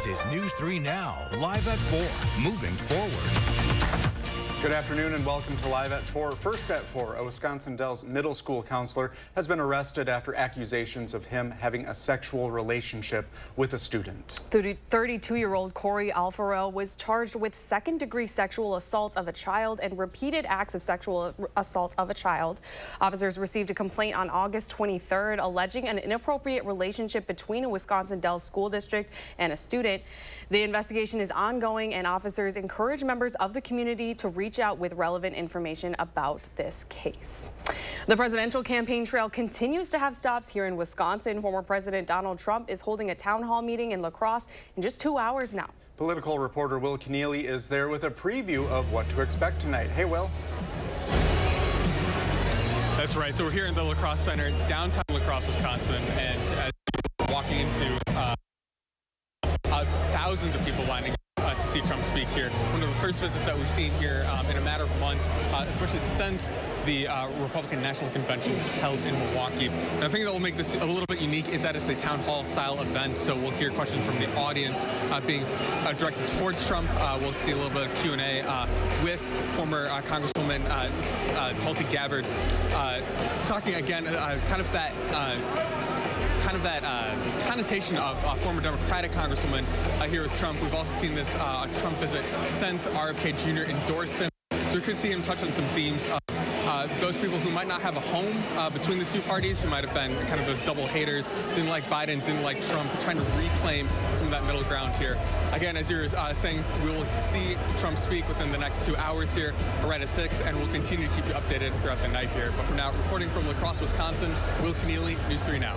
This is News 3 Now, live at 4, moving forward. Good afternoon and welcome to Live at 4. First at 4, a Wisconsin Dells middle school counselor has been arrested after accusations of him having a sexual relationship with a student. 32-year-old Corey Alfaro was charged with second-degree sexual assault of a child and repeated acts of sexual assault of a child. Officers received a complaint on August 23rd alleging an inappropriate relationship between a Wisconsin Dells school district and a student. The investigation is ongoing and officers encourage members of the community to reach out with relevant information about this case. The presidential campaign trail continues to have stops here in Wisconsin. Former President Donald Trump is holding a town hall meeting in La Crosse in just 2 hours now. Political reporter Will Keneally is there with a preview of what to expect tonight. Hey, Will. That's right. So we're here in the La Crosse Center, downtown La Crosse, Wisconsin, and as we're walking into thousands of people lining up to see Trump speak here. One of the first visits that we've seen here in a matter of months, especially since the Republican National Convention held in Milwaukee. And the thing that will make this a little bit unique is that it's a town hall style event, so we'll hear questions from the audience being directed towards Trump. We'll see a little bit of Q&A with former Congresswoman Tulsi Gabbard, talking again kind of that connotation of former Democratic Congresswoman here with Trump. We've also seen this Trump visit since RFK Jr. endorsed him. So we could see him touch on some themes of those people who might not have a home between the two parties, who might have been kind of those double haters, didn't like Biden, didn't like Trump, trying to reclaim some of that middle ground here. Again, as you're saying, we will see Trump speak within the next 2 hours here, right at 6, and we'll continue to keep you updated throughout the night here. But for now, reporting from La Crosse, Wisconsin, Will Keneally, News 3 Now.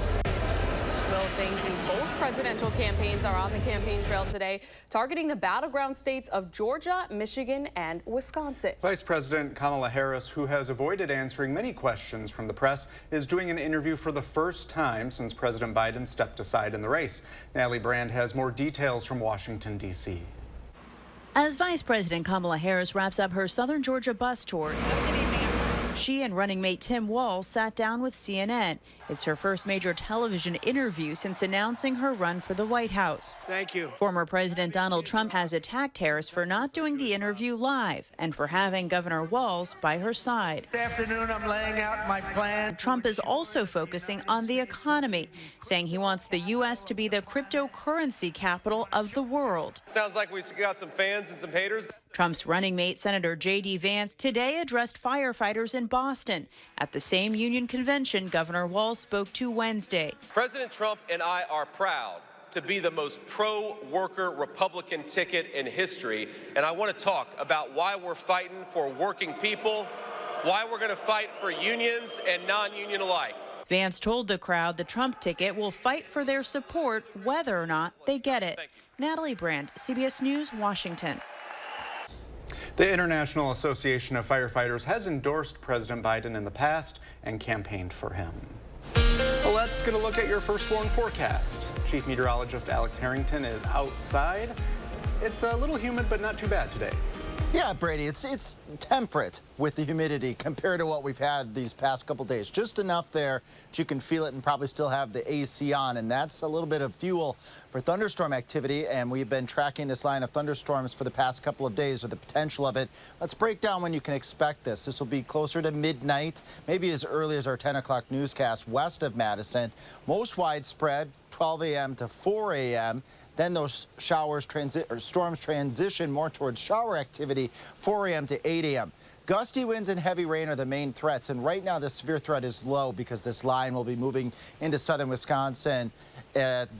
Well, thank you. Both presidential campaigns are on the campaign trail today, targeting the battleground states of Georgia, Michigan, and Wisconsin. Vice President Kamala Harris, who has avoided answering many questions from the press, is doing an interview for the first time since President Biden stepped aside in the race. Natalie Brand has more details from Washington, D.C. As Vice President Kamala Harris wraps up her Southern Georgia bus tour, she and running mate Tim Walz sat down with CNN. It's her first major television interview since announcing her run for the White House. Thank you. Former President Donald Trump has attacked Harris for not doing the interview live and for having Governor Walz by her side. This afternoon, I'm laying out my plan. Trump is also focusing on the economy, saying he wants the U.S. to be the cryptocurrency capital of the world. Sounds like we got some fans and some haters. Trump's running mate, Senator J.D. Vance, today addressed firefighters in Boston at the same union convention Governor Walz spoke to Wednesday. President Trump and I are proud to be the most pro-worker Republican ticket in history, and I want to talk about why we're fighting for working people, why we're going to fight for unions and non-union alike. Vance told the crowd the Trump ticket will fight for their support whether or not they get it. Natalie Brand, CBS News, Washington. The International Association of Firefighters has endorsed President Biden in the past and campaigned for him. Well, let's get a look at your first warn forecast. Chief Meteorologist Alex Harrington is outside. It's a little humid, but not too bad today. Yeah, Brady, it's temperate with the humidity compared to what we've had these past couple days. Just enough there that you can feel it and probably still have the AC on, and that's a little bit of fuel for thunderstorm activity, and we've been tracking this line of thunderstorms for the past couple of days, or the potential of it. Let's break down when you can expect this. This will be closer to midnight, maybe as early as our 10 o'clock newscast west of Madison. Most widespread, 12 a.m. to 4 a.m. Then those storms transition more towards shower activity, 4 a.m. to 8 a.m. Gusty winds and heavy rain are the main threats, and right now the severe threat is low because this line will be moving into southern Wisconsin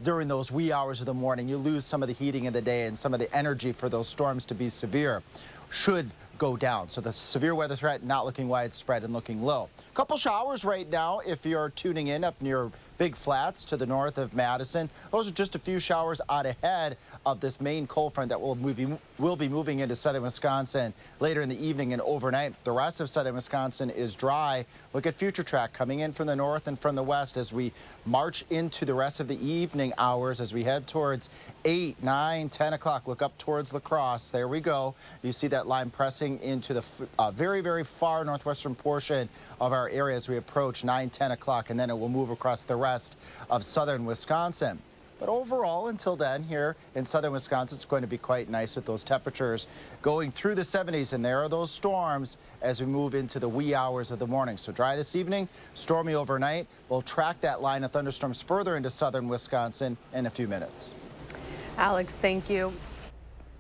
during those wee hours of the morning. You lose some of the heating in the day and some of the energy for those storms to be severe should go down. So the severe weather threat not looking widespread and looking low. A couple showers right now if you're tuning in up near Big Flats to the north of Madison. Those are just a few showers out ahead of this main cold front that will be moving into southern Wisconsin later in the evening and overnight. The rest of southern Wisconsin is dry. Look at future track coming in from the north and from the west as we march into the rest of the evening hours as we head towards 8, 9, 10 o'clock. Look up towards La Crosse. There we go. You see that line pressing into the very, very far northwestern portion of our area as we approach 9, 10 o'clock, and then it will move across the rest of southern Wisconsin. But overall, until then, here in southern Wisconsin, it's going to be quite nice with those temperatures going through the 70s. And there are those storms as we move into the wee hours of the morning. So dry this evening, stormy overnight. We'll track that line of thunderstorms further into southern Wisconsin in a few minutes. Alex, thank you.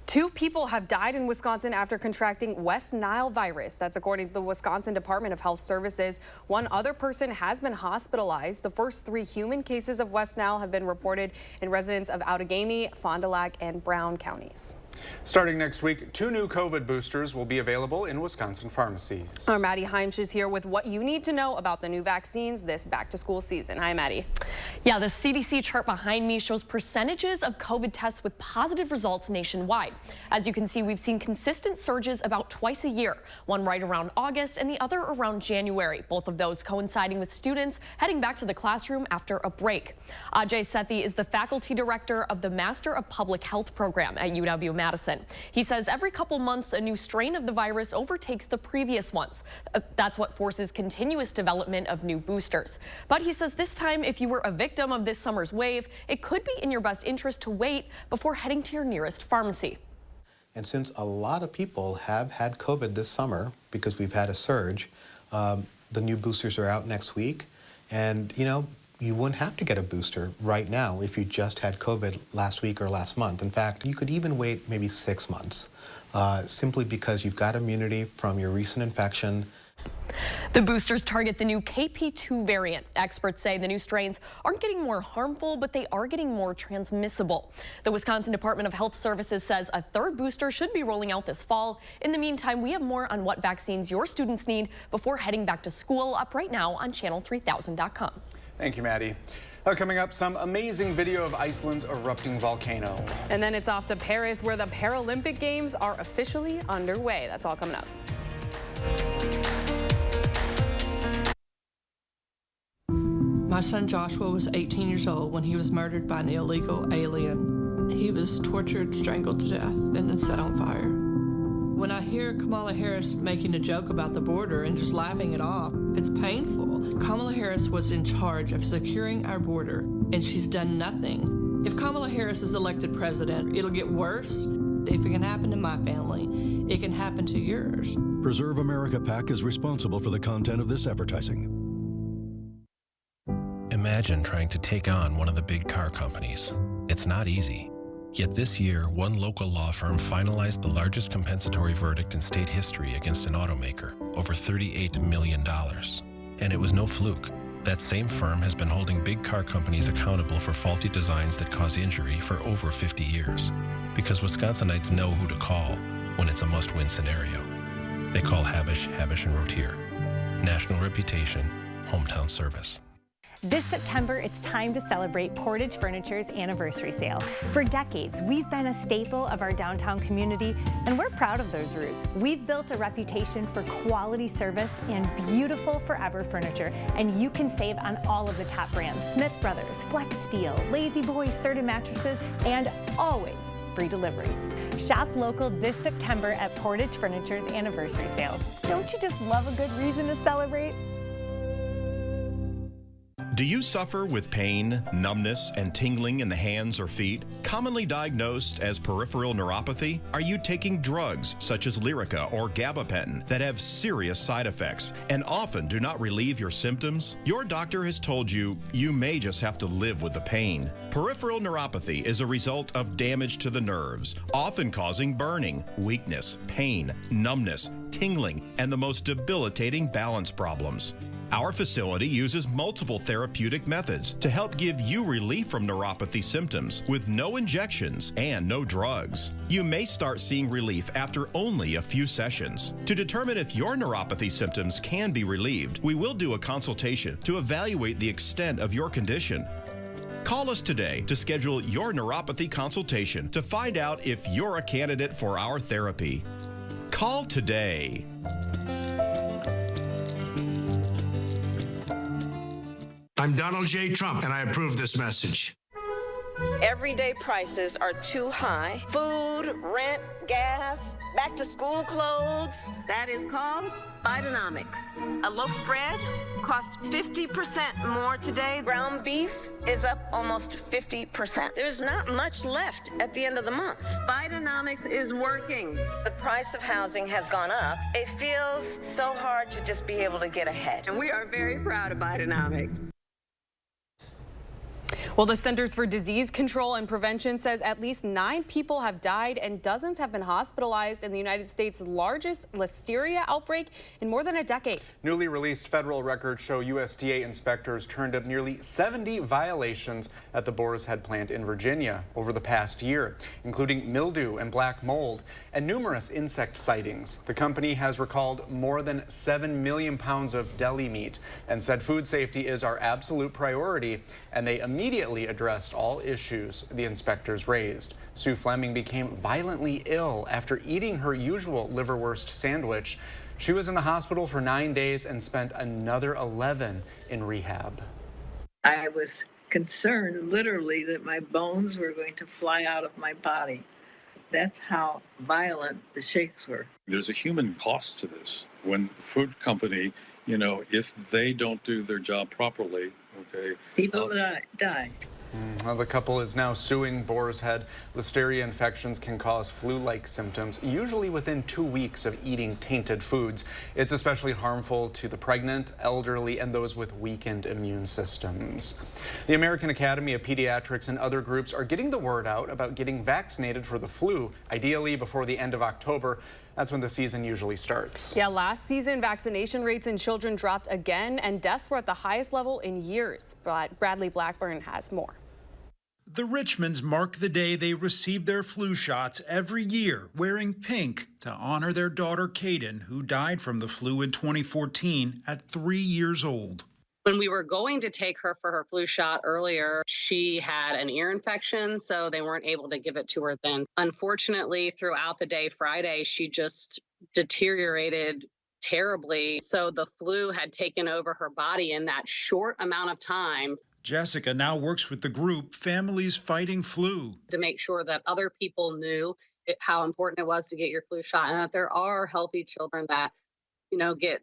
2 people have died in Wisconsin after contracting West Nile virus. That's according to the Wisconsin Department of Health Services. 1 other person has been hospitalized. The first 3 human cases of West Nile have been reported in residents of Outagamie, Fond du Lac, and Brown counties. Starting next week, 2 new COVID boosters will be available in Wisconsin pharmacies. Our Maddie Heimsch is here with what you need to know about the new vaccines this back-to-school season. Hi, Maddie. Yeah, the CDC chart behind me shows percentages of COVID tests with positive results nationwide. As you can see, we've seen consistent surges about twice a year, one right around August and the other around January, both of those coinciding with students heading back to the classroom after a break. Ajay Sethi is the faculty director of the Master of Public Health program at UW-Madison. He says every couple months a new strain of the virus overtakes the previous ones. That's what forces continuous development of new boosters. But he says this time, if you were a victim of this summer's wave, it could be in your best interest to wait before heading to your nearest pharmacy. And since a lot of people have had COVID this summer because we've had a surge, the new boosters are out next week. And, you know, you wouldn't have to get a booster right now if you just had COVID last week or last month. In fact, you could even wait maybe 6 months, simply because you've got immunity from your recent infection. The boosters target the new KP2 variant. Experts say the new strains aren't getting more harmful, but they are getting more transmissible. The Wisconsin Department of Health Services says a 3rd booster should be rolling out this fall. In the meantime, we have more on what vaccines your students need before heading back to school up right now on channel3000.com. Thank you, Maddie. Coming up, some amazing video of Iceland's erupting volcano. And then it's off to Paris, where the Paralympic Games are officially underway. That's all coming up. My son Joshua was 18 years old when he was murdered by an illegal alien. He was tortured, strangled to death, and then set on fire. When I hear Kamala Harris making a joke about the border and just laughing it off, it's painful. Kamala Harris was in charge of securing our border, and she's done nothing. If Kamala Harris is elected president, it'll get worse. If it can happen to my family, it can happen to yours. Preserve America PAC is responsible for the content of this advertising. Imagine trying to take on one of the big car companies. It's not easy. Yet this year, one local law firm finalized the largest compensatory verdict in state history against an automaker, over $38 million. And it was no fluke. That same firm has been holding big car companies accountable for faulty designs that cause injury for over 50 years. Because Wisconsinites know who to call when it's a must-win scenario. They call Habish, Habish & Rotier. National reputation, hometown service. This September, it's time to celebrate Portage Furniture's anniversary sale. For decades, we've been a staple of our downtown community, and we're proud of those roots. We've built a reputation for quality service and beautiful forever furniture, and you can save on all of the top brands: Smith Brothers, Flex Steel, Lazy Boy, Serta mattresses, and always free delivery. Shop local this September at Portage Furniture's anniversary sale. Don't you just love a good reason to celebrate? Do you suffer with pain, numbness, and tingling in the hands or feet, commonly diagnosed as peripheral neuropathy? Are you taking drugs such as Lyrica or gabapentin that have serious side effects and often do not relieve your symptoms? Your doctor has told you you may just have to live with the pain. Peripheral neuropathy is a result of damage to the nerves, often causing burning, weakness, pain, numbness, tingling, and the most debilitating balance problems. Our facility uses multiple therapeutic methods to help give you relief from neuropathy symptoms with no injections and no drugs. You may start seeing relief after only a few sessions. To determine if your neuropathy symptoms can be relieved, we will do a consultation to evaluate the extent of your condition. Call us today to schedule your neuropathy consultation to find out if you're a candidate for our therapy. Call today. I'm Donald J. Trump, and I approve this message. Everyday prices are too high. Food, rent, gas, back to school clothes. That is called Bidenomics. A loaf of bread costs 50% more today. Ground beef is up almost 50%. There's not much left at the end of the month. Bidenomics is working. The price of housing has gone up. It feels so hard to just be able to get ahead. And we are very proud of Bidenomics. Well, the Centers for Disease Control and Prevention says at least 9 people have died and dozens have been hospitalized in the United States' largest listeria outbreak in more than a decade. Newly released federal records show USDA inspectors turned up nearly 70 violations at the Boar's Head plant in Virginia over the past year, including mildew and black mold and numerous insect sightings. The company has recalled more than 7 million pounds of deli meat and said food safety is our absolute priority, and they immediately addressed all issues the inspectors raised. Sue Fleming became violently ill after eating her usual liverwurst sandwich. She was in the hospital for 9 days and spent another 11 in rehab. I was concerned literally that my bones were going to fly out of my body. That's how violent the shakes were. There's a human cost to this. When the food company, if they don't do their job properly, people die. Well, the couple is now suing Boar's Head. Listeria infections can cause flu-like symptoms, usually within 2 weeks of eating tainted foods. It's especially harmful to the pregnant, elderly, and those with weakened immune systems. The American Academy of Pediatrics and other groups are getting the word out about getting vaccinated for the flu, ideally before the end of October. That's when the season usually starts. Yeah, last season, vaccination rates in children dropped again, and deaths were at the highest level in years. But Bradley Blackburn has more. The Richmonds mark the day they receive their flu shots every year, wearing pink to honor their daughter, Kaden, who died from the flu in 2014 at 3 years old. When we were going to take her for her flu shot earlier, she had an ear infection, so they weren't able to give it to her then. Unfortunately, throughout the day Friday, she just deteriorated terribly. So the flu had taken over her body in that short amount of time. Jessica now works with the group Families Fighting Flu to make sure that other people knew how important it was to get your flu shot, and that there are healthy children that, get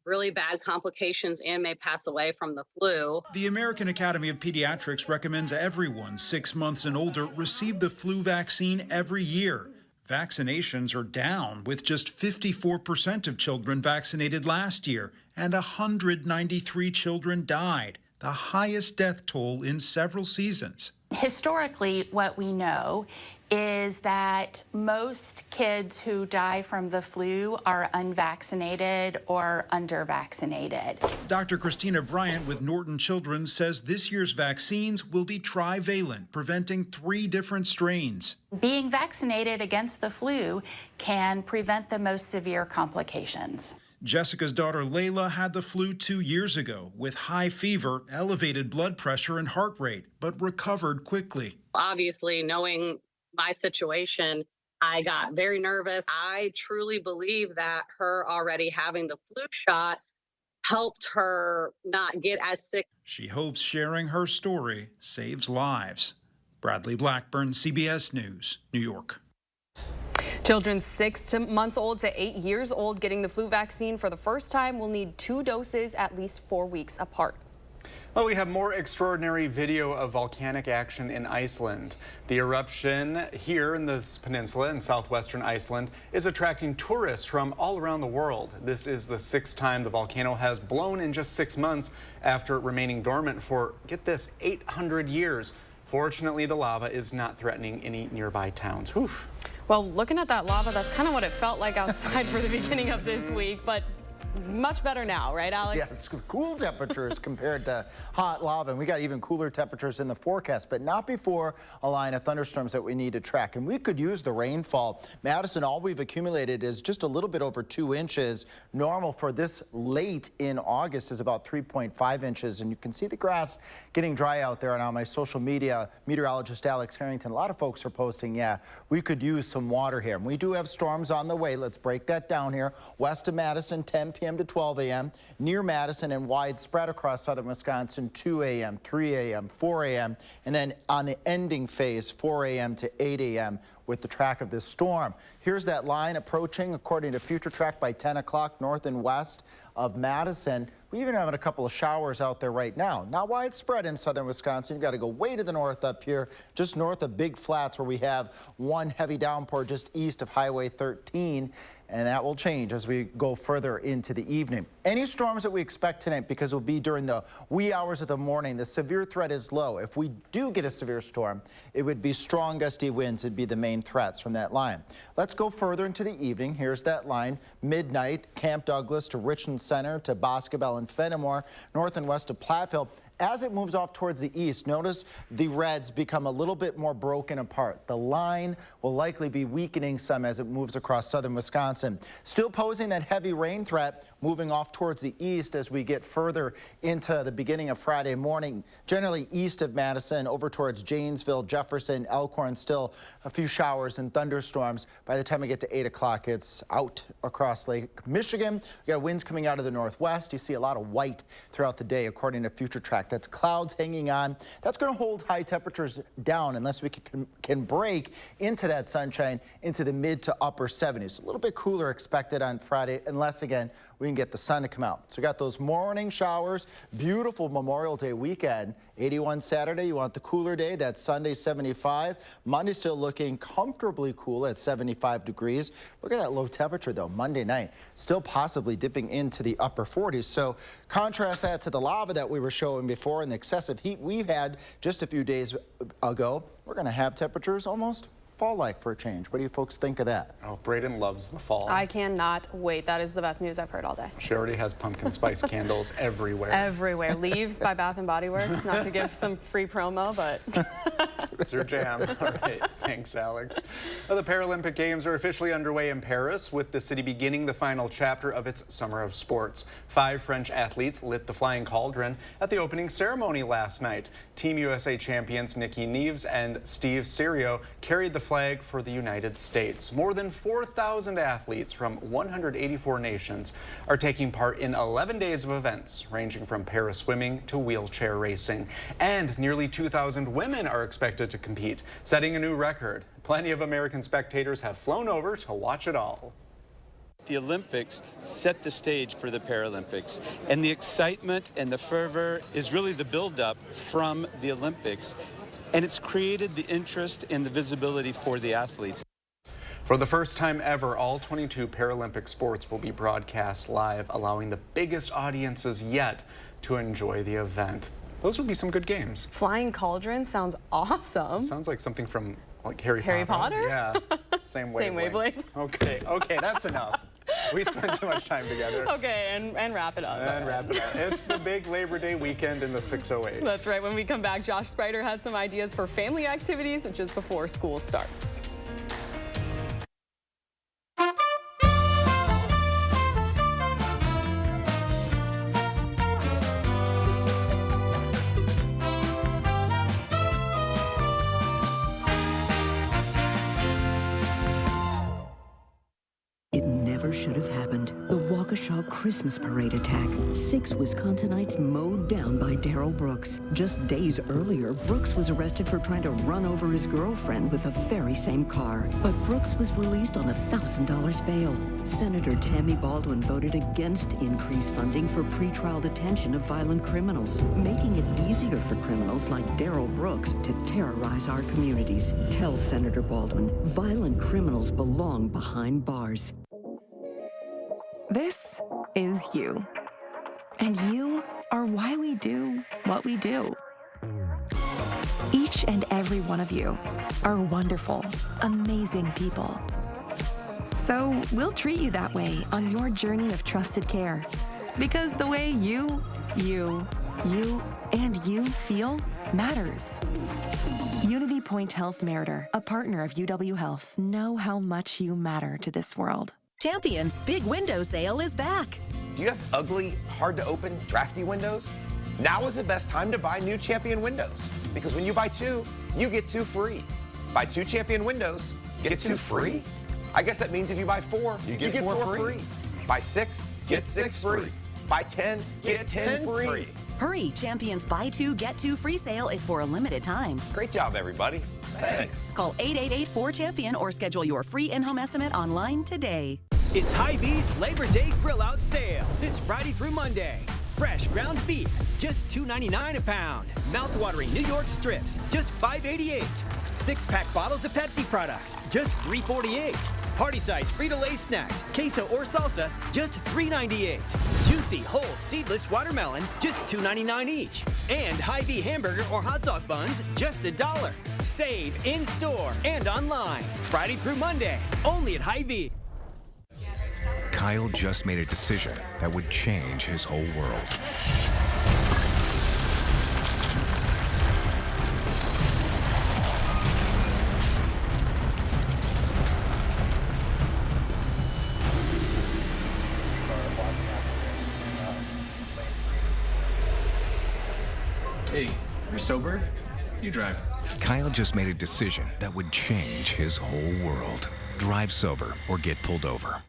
really bad complications and may pass away from the flu. The American Academy of Pediatrics recommends everyone 6 months and older receive the flu vaccine every year. Vaccinations are down, with just 54% of children vaccinated last year, and 193 children died, the highest death toll in several seasons. Historically, what we know is that most kids who die from the flu are unvaccinated or under-vaccinated. Dr. Christina Bryant with Norton Children's says this year's vaccines will be trivalent, preventing 3 different strains. Being vaccinated against the flu can prevent the most severe complications. Jessica's daughter Layla had the flu 2 years ago with high fever, elevated blood pressure and heart rate, but recovered quickly. Obviously, knowing my situation, I got very nervous. I truly believe that her already having the flu shot helped her not get as sick. She hopes sharing her story saves lives. Bradley Blackburn, CBS News, New York. Children 6 months old to 8 years old getting the flu vaccine for the first time will need 2 doses at least 4 weeks apart. Well, we have more extraordinary video of volcanic action in Iceland. The eruption here in this peninsula in southwestern Iceland is attracting tourists from all around the world. This is the 6th time the volcano has blown in just 6 months after remaining dormant for, get this, 800 years. Fortunately, the lava is not threatening any nearby towns. Whew. Well, looking at that lava, that's kind of what it felt like outside for the beginning of this week, but much better now, right, Alex? Yes, cool temperatures compared to hot lava, and we got even cooler temperatures in the forecast, but not before a line of thunderstorms that we need to track, and we could use the rainfall. Madison, all we've accumulated is just a little bit over 2 inches. Normal for this late in August is about 3.5 inches, and you can see the grass getting dry out there. And on my social media, meteorologist Alex Harrington, a lot of folks are posting, yeah, we could use some water here. And we do have storms on the way. Let's break that down here. West of Madison, 10 p.m. p.m. to 12 a.m. near Madison and widespread across southern Wisconsin, 2 a.m., 3 a.m., 4 a.m., and then on the ending phase, 4 a.m. to 8 a.m. with the track of this storm. Here's that line approaching, according to Future Track, by 10 o'clock north and west of Madison. We even have a couple of showers out there right now. Not widespread in southern Wisconsin. You've got to go way to the north up here, just north of Big Flats, where we have one heavy downpour just east of Highway 13. And that will change as we go further into the evening. Any storms that we expect tonight, because it will be during the wee hours of the morning, the severe threat is low. If we do get a severe storm, it would be strong gusty winds would be the main threats from that line. Let's go further into the evening. Here's that line. Midnight, Camp Douglas to Richland Center to Boscobel and Fenimore, north and west of Platteville. As it moves off towards the east, notice the reds become a little bit more broken apart. The line will likely be weakening some as it moves across southern Wisconsin. Still posing that heavy rain threat, moving off towards the east as we get further into the beginning of Friday morning. Generally east of Madison, over towards Janesville, Jefferson, Elkhorn, still a few showers and thunderstorms. By the time we get to 8 o'clock, it's out across Lake Michigan. We got winds coming out of the northwest. You see a lot of white throughout the day, according to Future Track. That's clouds hanging on. That's going to hold high temperatures down unless we can break into that sunshine into the mid to upper 70s. A little bit cooler expected on Friday, unless, again, we can get the sun to come out. So we got those morning showers. Beautiful Memorial Day weekend. 81 Saturday. You want the cooler day. That's Sunday, 75. Monday still looking comfortably cool at 75 degrees. Look at that low temperature, though. Monday night still possibly dipping into the upper 40s. So contrast that to the lava that we were showing before and the excessive heat we've had just a few days ago. We're going to have temperatures almost fall-like for a change. What do you folks think of that? Oh, Braden loves the fall. I cannot wait. That is the best news I've heard all day. She already has pumpkin spice candles everywhere. Everywhere. Leaves by Bath & Body Works. Not to give some free promo, but... It's your jam. All right. Thanks, Alex. Well, the Paralympic Games are officially underway in Paris, with the city beginning the final chapter of its Summer of Sports. 5 French athletes lit the flying cauldron at the opening ceremony last night. Team USA champions Nikki Neves and Steve Serio carried the flag for the United States. More than 4,000 athletes from 184 nations are taking part in 11 days of events, ranging from para swimming to wheelchair racing. And nearly 2,000 women are expected to compete, setting a new record. Plenty of American spectators have flown over to watch it all. The Olympics set the stage for the Paralympics, and the excitement and the fervor is really the buildup from the Olympics, and it's created the interest and the visibility for the athletes. For the first time ever, all 22 Paralympic sports will be broadcast live, allowing the biggest audiences yet to enjoy the event. Those would be some good games. Flying cauldron sounds awesome. Sounds like something from like Harry Potter? Yeah, same wavelength. Same wavelength. Okay, that's enough. We spent too much time together. Okay, and wrap it up. And wrap it up. It's the big Labor Day weekend in the 608. That's right. When we come back, Josh Sprider has some ideas for family activities just before school starts. Should have happened. The Waukesha Christmas Parade attack. 6 Wisconsinites mowed down by Darrell Brooks. Just days earlier, Brooks was arrested for trying to run over his girlfriend with the very same car. But Brooks was released on $1,000 bail. Senator Tammy Baldwin voted against increased funding for pretrial detention of violent criminals, making it easier for criminals like Darrell Brooks to terrorize our communities. Tell Senator Baldwin, violent criminals belong behind bars. This is you. And you are why we do what we do. Each and every one of you are wonderful, amazing people. So we'll treat you that way on your journey of trusted care. Because the way you, and you feel matters. Unity Point Health Meritor, a partner of UW Health. Know how much you matter to this world. Champion's Big Window Sale is back. Do you have ugly, hard-to-open, drafty windows? Now is the best time to buy new Champion windows, because when you buy 2, you get 2 free. Buy 2 Champion windows, get 2 free? I guess that means if you buy 4, you get 4 free. Buy 6, get 6 free. Buy 10, get 10 free. Hurry, Champion's Buy 2, Get 2 free sale is for a limited time. Great job, everybody. Thanks. Call 888-4CHAMPION or schedule your free in-home estimate online today. It's Hy-Vee's Labor Day Grill Out Sale this Friday through Monday. Fresh ground beef, just $2.99 a pound. Mouth-watering New York strips, just $5.88. 6-pack bottles of Pepsi products, just $3.48. Party-size Frito-Lay snacks, queso or salsa, just $3.98. Juicy, whole, seedless watermelon, just $2.99 each. And Hy-Vee hamburger or hot dog buns, just $1. Save in-store and online. Friday through Monday, only at Hy-Vee. Kyle just made a decision that would change his whole world. Hey, you're sober? You drive. Kyle just made a decision that would change his whole world. Drive sober or get pulled over.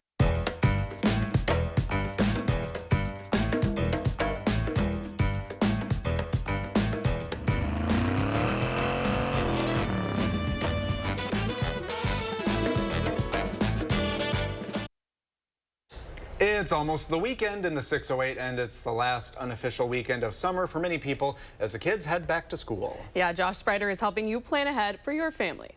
It's almost the weekend in the 608, and it's the last unofficial weekend of summer for many people as the kids head back to school. Yeah, Josh Sprider is helping you plan ahead for your family.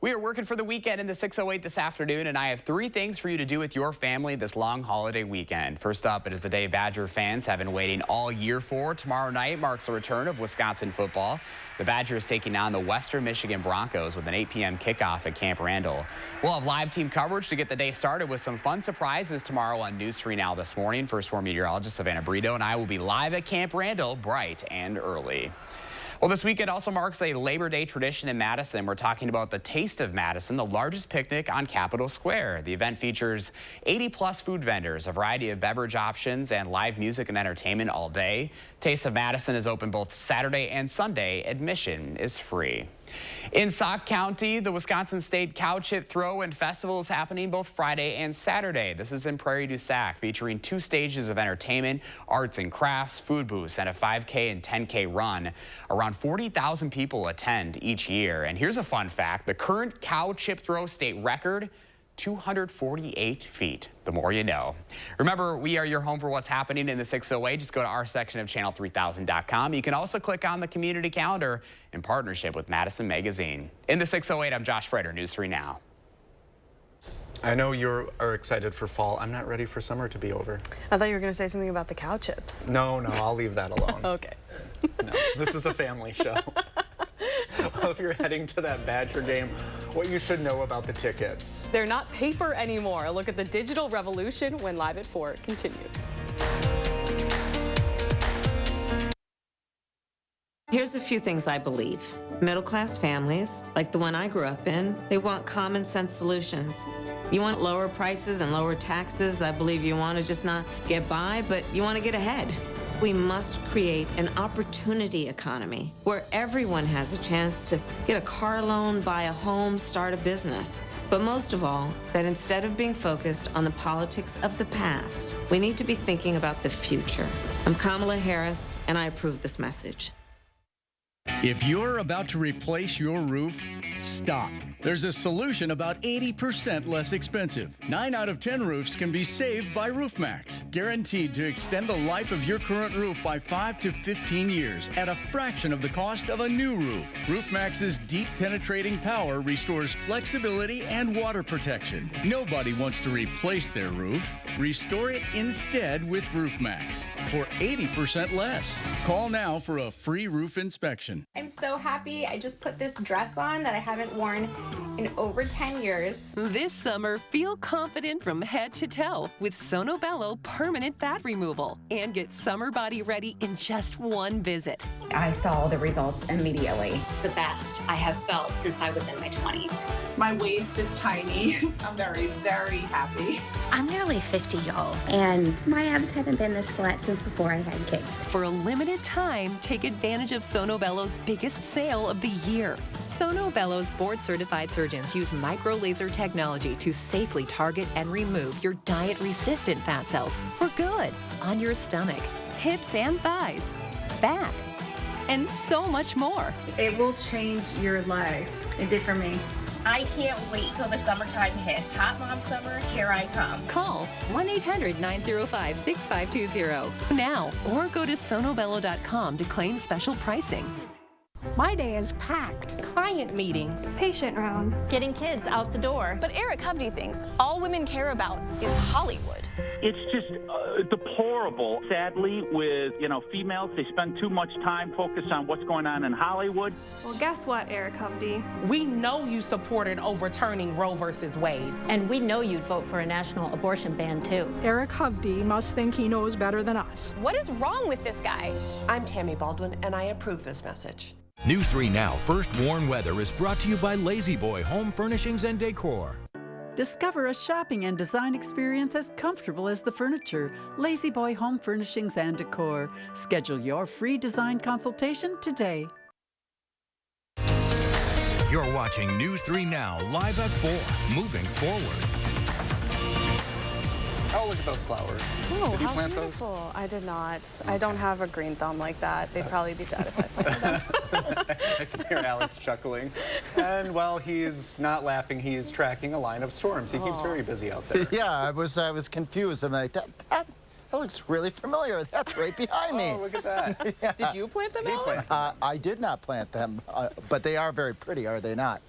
We are working for the weekend in the 608 this afternoon, and I have 3 things for you to do with your family this long holiday weekend. First up, it is the day Badger fans have been waiting all year for. Tomorrow night marks the return of Wisconsin football. The Badgers taking on the Western Michigan Broncos with an 8 p.m. kickoff at Camp Randall. We'll have live team coverage to get the day started with some fun surprises tomorrow on News 3 Now this morning. First Warn meteorologist Savannah Brito and I will be live at Camp Randall bright and early. Well, this weekend also marks a Labor Day tradition in Madison. We're talking about the Taste of Madison, the largest picnic on Capitol Square. The event features 80-plus food vendors, a variety of beverage options, and live music and entertainment all day. Taste of Madison is open both Saturday and Sunday. Admission is free. In Sauk County, the Wisconsin State Cow Chip Throw and Festival is happening both Friday and Saturday. This is in Prairie du Sac, featuring 2 stages of entertainment, arts and crafts, food booths, and a 5K and 10K run. Around 40,000 people attend each year. And here's a fun fact. The current Cow Chip Throw state record, 248 feet. The more you know. Remember, we are your home for what's happening in the 608. Just go to our section of channel3000.com. You can also click on the community calendar in partnership with Madison Magazine. In the 608, I'm Josh Sprider, News 3 Now. I know you are excited for fall. I'm not ready for summer to be over. I thought you were going to say something about the cow chips. No, I'll leave that alone. Okay. No, this is a family show. Well, if you're heading to that Badger game, what you should know about the tickets. They're not paper anymore. A look at the digital revolution when Live at 4 continues. Here's a few things I believe. Middle-class families, like the one I grew up in, they want common sense solutions. You want lower prices and lower taxes. I believe you want to just not get by, but you want to get ahead. We must create an opportunity economy where everyone has a chance to get a car loan, buy a home, start a business. But most of all, that instead of being focused on the politics of the past, we need to be thinking about the future. I'm Kamala Harris, and I approve this message. If you're about to replace your roof, stop. There's a solution about 80% less expensive. 9 out of 10 roofs can be saved by RoofMax. Guaranteed to extend the life of your current roof by 5 to 15 years at a fraction of the cost of a new roof. RoofMax's deep penetrating power restores flexibility and water protection. Nobody wants to replace their roof. Restore it instead with RoofMax for 80% less. Call now for a free roof inspection. I'm so happy. I just put this dress on that I haven't worn in over 10 years. This summer, feel confident from head to toe with Sono Bello permanent fat removal and get summer body ready in just 1 visit. I saw the results immediately. It's the best I have felt since I was in my 20s. My waist is tiny. I'm very, very happy. I'm nearly 50, y'all, and my abs haven't been this flat since before I had kids. For a limited time, take advantage of Sono Bello's biggest sale of the year. Sono Bello's board-certified certified surgeons use micro laser technology to safely target and remove your diet-resistant fat cells for good on your stomach, hips and thighs, back, and so much more. It will change your life. It did for me. I can't wait till the summertime hit. Hot Mom Summer, here I come. Call 1-800-905-6520 now or go to sonobello.com to claim special pricing. My day is packed. Client meetings, patient rounds, getting kids out the door. But Eric Hovde thinks all women care about is Hollywood. It's just deplorable. Sadly, with females, they spend too much time focused on what's going on in Hollywood. Well, guess what, Eric Hovde? We know you supported overturning Roe versus Wade. And we know you'd vote for a national abortion ban, too. Eric Hovde must think he knows better than us. What is wrong with this guy? I'm Tammy Baldwin, and I approve this message. News 3 Now First Warn Weather is brought to you by Lazy Boy Home Furnishings and Decor. Discover a shopping and design experience as comfortable as the furniture. Lazy Boy Home Furnishings and Decor. Schedule your free design consultation today. You're watching News 3 Now live at 4. Moving forward. Oh, look at those flowers. Oh, did you how plant beautiful. those? I did not. Okay. I don't have a green thumb like that. They'd probably be dead if I planted them. I can hear Alex chuckling. And while he's not laughing, he's tracking a line of storms. He keeps very busy out there. Yeah, I was confused. I'm like, that looks really familiar. That's right behind me. Oh, look at that. Yeah. Did you plant them, Alex? I did not plant them, but they are very pretty, are they not?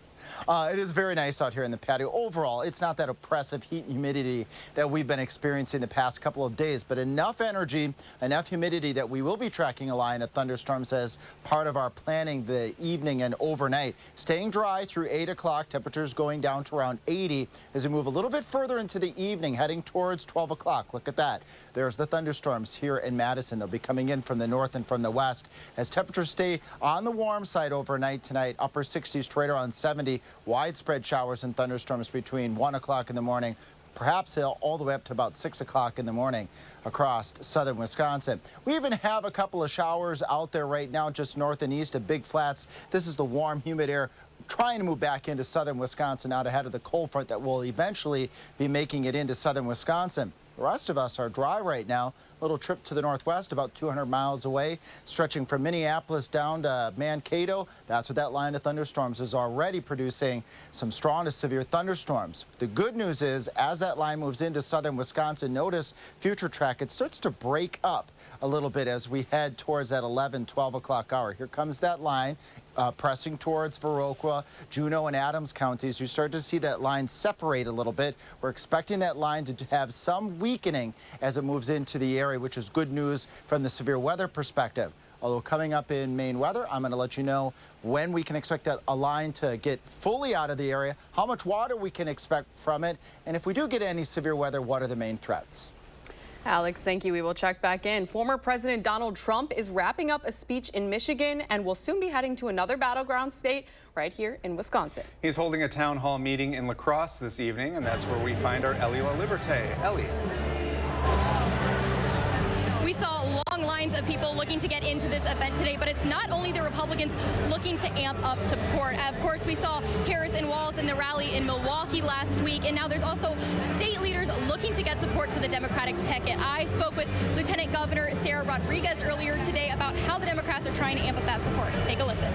It is very nice out here in the patio. Overall, it's not that oppressive heat and humidity that we've been experiencing the past couple of days, but enough energy, enough humidity that we will be tracking a line of thunderstorms as part of our planning the evening and overnight. Staying dry through 8 o'clock, temperatures going down to around 80 as we move a little bit further into the evening, heading towards 12 o'clock. Look at that. There's the thunderstorms here in Madison. They'll be coming in from the north and from the west as temperatures stay on the warm side overnight tonight, upper 60s to right around 70. Widespread showers and thunderstorms between 1 o'clock in the morning, perhaps all the way up to about 6 o'clock in the morning across southern Wisconsin. We even have a couple of showers out there right now just north and east of Big Flats. This is the warm, humid air trying to move back into southern Wisconsin out ahead of the cold front that will eventually be making it into southern Wisconsin. The rest of us are dry right now. Little trip to the northwest, about 200 miles away, stretching from Minneapolis down to Mankato. That's what that line of thunderstorms is already producing, some strong to severe thunderstorms. The good news is, as that line moves into southern Wisconsin, notice future track, it starts to break up a little bit as we head towards that 11, 12 o'clock hour. Here comes that line. Pressing towards Viroqua, Juneau, and Adams counties. You start to see that line separate a little bit. We're expecting that line to have some weakening as it moves into the area, which is good news from the severe weather perspective. Although coming up in Maine weather, I'm going to let you know when we can expect that a line to get fully out of the area, how much water we can expect from it, and if we do get any severe weather, what are the main threats? Alex, thank you. We will check back in. Former President Donald Trump is wrapping up a speech in Michigan and will soon be heading to another battleground state right here in Wisconsin. He's holding a town hall meeting in La Crosse this evening, and that's where we find our Ellie La Liberté. Ellie. We saw long lines of people looking to get into this event today, but it's not only the Republicans looking to amp up support. Of course, we saw Harris and Walz in the rally in Milwaukee last week, and now there's also state leaders looking to get support for the Democratic ticket. I spoke with Lieutenant Governor Sarah Rodriguez earlier today about how the Democrats are trying to amp up that support. Take a listen.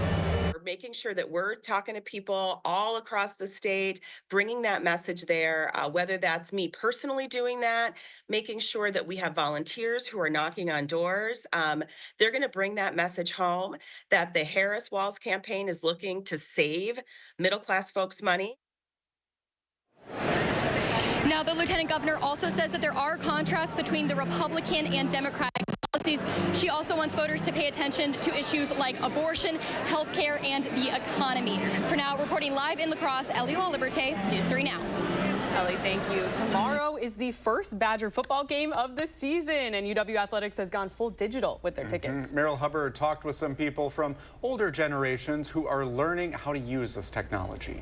Making sure that we're talking to people all across the state, bringing that message there, whether that's me personally doing that, making sure that we have volunteers who are knocking on doors. They're going to bring that message home that the Harris-Walz campaign is looking to save middle-class folks money. Now, the Lieutenant Governor also says that there are contrasts between the Republican and Democratic policies. She also wants voters to pay attention to issues like abortion, health care, and the economy. For now, reporting live in La Crosse, Ellie La Liberté, News 3 Now. Ellie, thank you. Tomorrow is the first Badger football game of the season, and UW Athletics has gone full digital with their tickets. Merrill Hubbard talked with some people from older generations who are learning how to use this technology.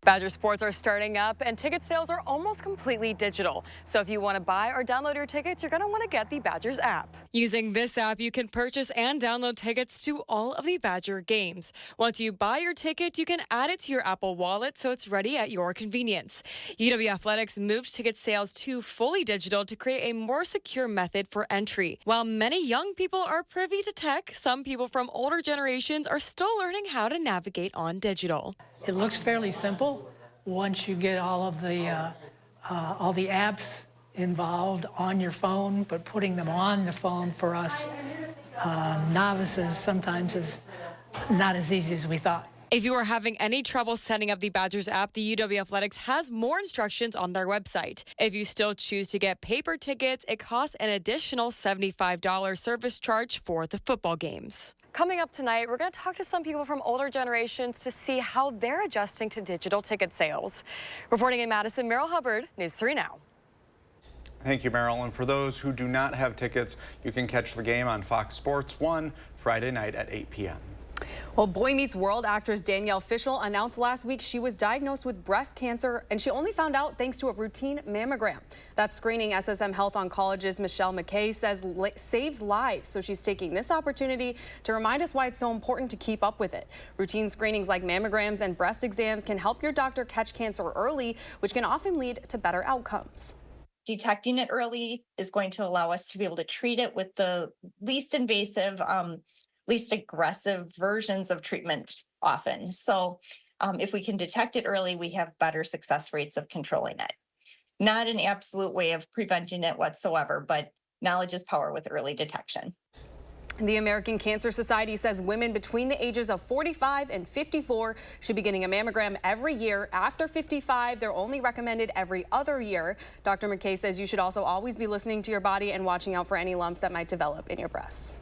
Badger sports are starting up and ticket sales are almost completely digital. So if you want to buy or download your tickets, you're going to want to get the Badgers app. Using this app, you can purchase and download tickets to all of the Badger games. Once you buy your ticket, you can add it to your Apple Wallet so it's ready at your convenience. UW Athletics moved ticket sales to fully digital to create a more secure method for entry. While many young people are privy to tech, some people from older generations are still learning how to navigate on digital. It looks fairly simple once you get all the apps involved on your phone, but putting them on the phone for us novices sometimes is not as easy as we thought. If you are having any trouble setting up the Badgers app, the UW Athletics has more instructions on their website. If you still choose to get paper tickets, it costs an additional $75 service charge for the football games. Coming up tonight, we're going to talk to some people from older generations to see how they're adjusting to digital ticket sales. Reporting in Madison, Meryl Hubbard, News 3 Now. Thank you, Meryl. And for those who do not have tickets, you can catch the game on Fox Sports 1 Friday night at 8 p.m. Well, Boy Meets World actress Danielle Fishel announced last week she was diagnosed with breast cancer, and she only found out thanks to a routine mammogram. That screening, SSM Health oncologist Michelle McKay says saves lives, so she's taking this opportunity to remind us why it's so important to keep up with it. Routine screenings like mammograms and breast exams can help your doctor catch cancer early, which can often lead to better outcomes. Detecting it early is going to allow us to be able to treat it with the least invasive, least aggressive versions of treatment often. So if we can detect it early, we have better success rates of controlling it. Not an absolute way of preventing it whatsoever, but knowledge is power with early detection. The American Cancer Society says women between the ages of 45 and 54 should be getting a mammogram every year. After 55, they're only recommended every other year. Dr. McKay says you should also always be listening to your body and watching out for any lumps that might develop in your breasts.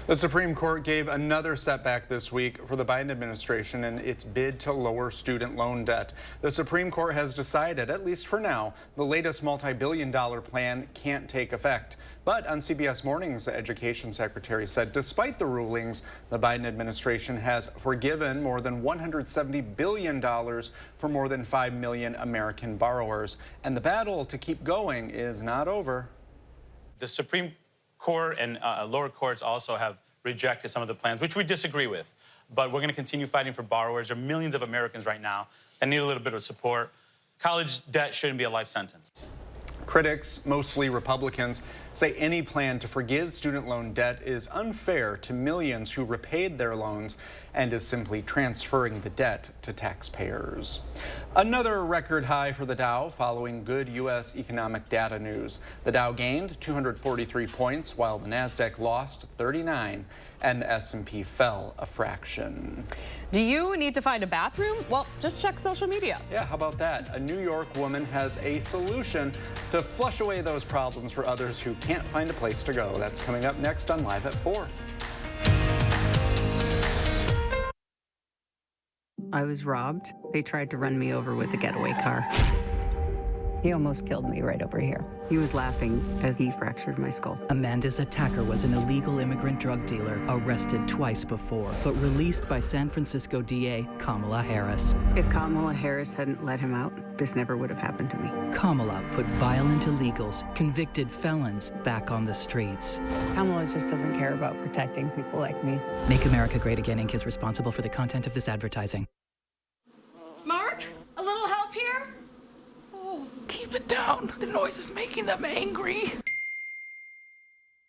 The Supreme Court gave another setback this week for the Biden administration in its bid to lower student loan debt. The Supreme Court has decided, at least for now, the latest multi-billion-dollar plan can't take effect. But on CBS Mornings, the Education Secretary said despite the rulings, the Biden administration has forgiven more than $170 billion for more than 5 million American borrowers. And the battle to keep going is not over. The Supreme Court and lower courts also have rejected some of the plans, which we disagree with. But we're going to continue fighting for borrowers. There are millions of Americans right now that need a little bit of support. College debt shouldn't be a life sentence. Critics, mostly Republicans, say any plan to forgive student loan debt is unfair to millions who repaid their loans and is simply transferring the debt to taxpayers. Another record high for the Dow following good U.S. economic data news. The Dow gained 243 points while the Nasdaq lost 39 and the S&P fell a fraction. Do you need to find a bathroom? Well, just check social media. Yeah, how about that? A New York woman has a solution to flush away those problems for others who can't find a place to go. That's coming up next on Live at 4. I was robbed. They tried to run me over with a getaway car. He almost killed me right over here. He was laughing as he fractured my skull. Amanda's attacker was an illegal immigrant drug dealer arrested twice before, but released by San Francisco DA Kamala Harris. If Kamala Harris hadn't let him out, this never would have happened to me. Kamala put violent illegals, convicted felons, back on the streets. Kamala just doesn't care about protecting people like me. Make America Great Again Inc. is responsible for the content of this advertising. Mark, a little help here? Keep it down. The noise is making them angry.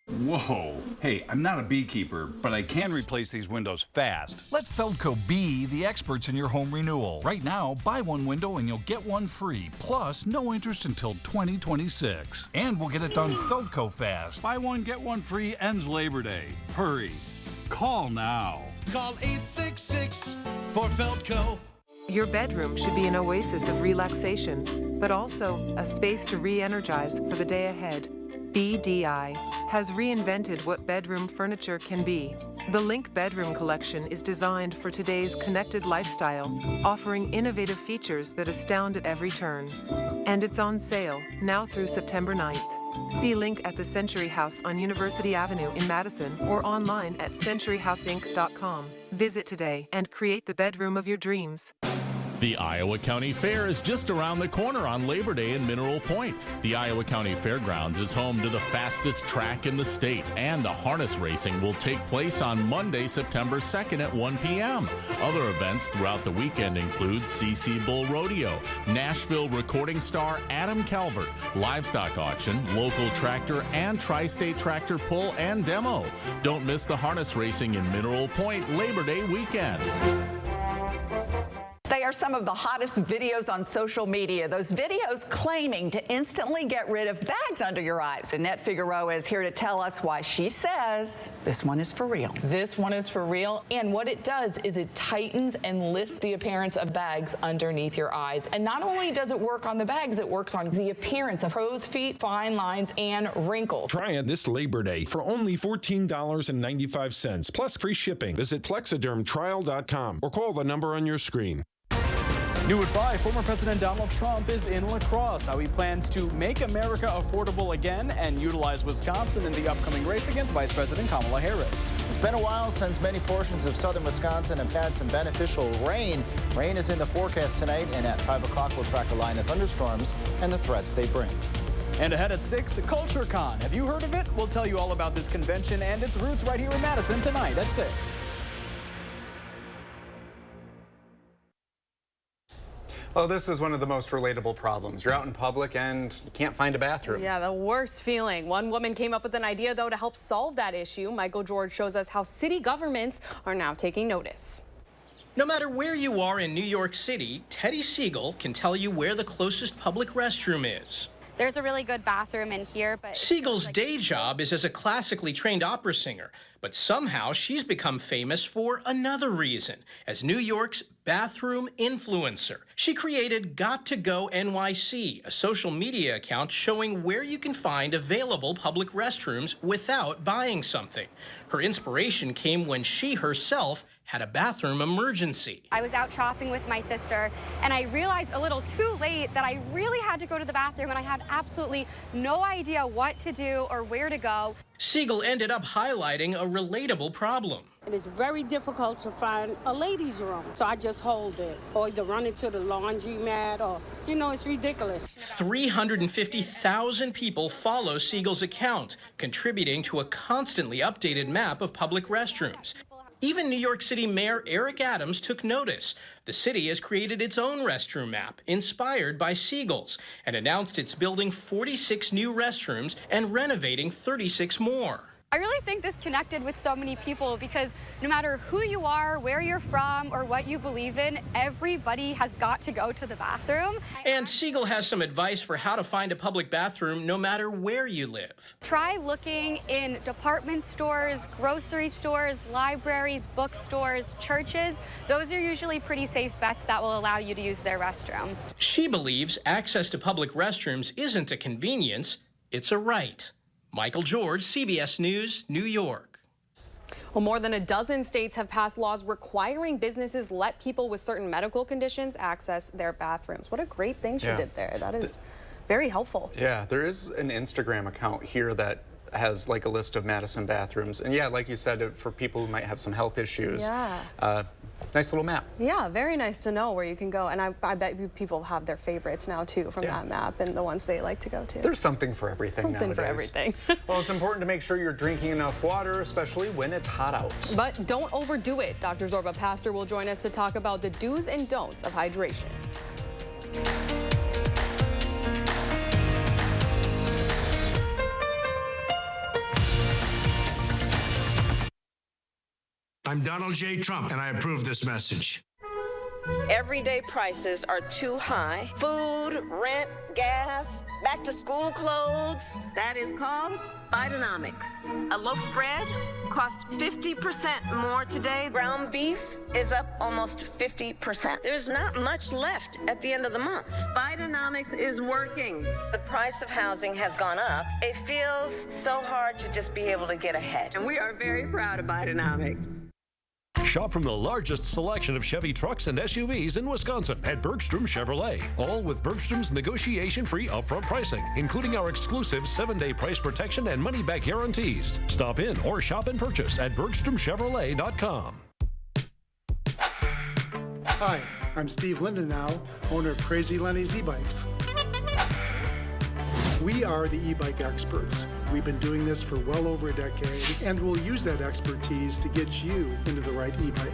Whoa. Hey, I'm not a beekeeper, but I can replace these windows fast. Let Feldco be the experts in your home renewal. Right now, buy one window and you'll get one free. Plus, no interest until 2026. And we'll get it done Feldco fast. Buy one, get one free ends Labor Day. Hurry. Call now. Call 866 for Feldco. Your bedroom should be an oasis of relaxation, but also a space to re-energize for the day ahead. BDI has reinvented what bedroom furniture can be. The Link Bedroom Collection is designed for today's connected lifestyle, offering innovative features that astound at every turn. And it's on sale now through September 9th. See Link at the Century House on University Avenue in Madison or online at centuryhouseinc.com. Visit today and create the bedroom of your dreams. The Iowa County Fair is just around the corner on Labor Day in Mineral Point. The Iowa County Fairgrounds is home to the fastest track in the state, and the harness racing will take place on Monday, September 2nd at 1 p.m. Other events throughout the weekend include CC Bull Rodeo, Nashville recording star Adam Calvert, livestock auction, local tractor and tri-state tractor pull and demo. Don't miss the harness racing in Mineral Point Labor Day weekend. They are some of the hottest videos on social media. Those videos claiming to instantly get rid of bags under your eyes. Annette Figueroa is here to tell us why she says this one is for real. This one is for real, and what it does is it tightens and lifts the appearance of bags underneath your eyes. And not only does it work on the bags, it works on the appearance of crow's feet, fine lines, and wrinkles. Try it this Labor Day for only $14.95 plus free shipping. Visit plexidermtrial.com or call the number on your screen. New at 5, former President Donald Trump is in La Crosse, how he plans to make America affordable again and utilize Wisconsin in the upcoming race against Vice President Kamala Harris. It's been a while since many portions of southern Wisconsin have had some beneficial rain. Rain is in the forecast tonight, and at 5 o'clock we'll track a line of thunderstorms and the threats they bring. And ahead at 6, Culture Con. Have you heard of it? We'll tell you all about this convention and its roots right here in Madison tonight at 6. Well, this is one of the most relatable problems. You're out in public and you can't find a bathroom. Yeah, the worst feeling. One woman came up with an idea, though, to help solve that issue. Michael George shows us how city governments are now taking notice. No matter where you are in New York City, Teddy Siegel can tell you where the closest public restroom is. There's a really good bathroom in here, but... Siegel's day job is as a classically trained opera singer, but somehow she's become famous for another reason, as New York's bathroom influencer. She created Got to Go NYC, a social media account showing where you can find available public restrooms without buying something. Her inspiration came when she herself had a bathroom emergency. I was out shopping with my sister, and I realized a little too late that I really had to go to the bathroom, and I had absolutely no idea what to do or where to go. Siegel ended up highlighting a relatable problem. It is very difficult to find a ladies' room, so I just hold it, or either run into the laundromat, or, it's ridiculous. 350,000 people follow Siegel's account, contributing to a constantly updated map of public restrooms. Even New York City Mayor Eric Adams took notice. The city has created its own restroom map, inspired by Siegel's, and announced it's building 46 new restrooms and renovating 36 more. I really think this connected with so many people because no matter who you are, where you're from, or what you believe in, everybody has got to go to the bathroom. And Siegel has some advice for how to find a public bathroom no matter where you live. Try looking in department stores, grocery stores, libraries, bookstores, churches. Those are usually pretty safe bets that will allow you to use their restroom. She believes access to public restrooms isn't a convenience, it's a right. Michael George, CBS News, New York. Well, more than a dozen states have passed laws requiring businesses let people with certain medical conditions access their bathrooms. What a great thing she did there. That is very helpful. Yeah, there is an Instagram account here that has like a list of Madison bathrooms. And yeah, like you said, for people who might have some health issues. Yeah. Nice little map. Yeah, very nice to know where you can go. And I bet you people have their favorites now, too, from that map and the ones they like to go to. There's something for everything Something nowadays. for everything. Well, it's important to make sure you're drinking enough water, especially when it's hot out. But don't overdo it. Dr. Zorba Pastor will join us to talk about the do's and don'ts of hydration. I'm Donald J. Trump, and I approve this message. Everyday prices are too high. Food, rent, gas, back to school clothes. That is called Bidenomics. A loaf of bread costs 50% more today. Ground beef is up almost 50%. There's not much left at the end of the month. Bidenomics is working. The price of housing has gone up. It feels so hard to just be able to get ahead. And we are very proud of Bidenomics. Shop from the largest selection of Chevy trucks and SUVs in Wisconsin at Bergstrom Chevrolet. All with Bergstrom's negotiation-free upfront pricing, including our exclusive 7-day price protection and money-back guarantees. Stop in or shop and purchase at BergstromChevrolet.com. Hi, I'm Steve Lindenau, owner of Crazy Lenny's e-bikes. We are the e-bike experts. We've been doing this for well over a decade, and we'll use that expertise to get you into the right e-bike.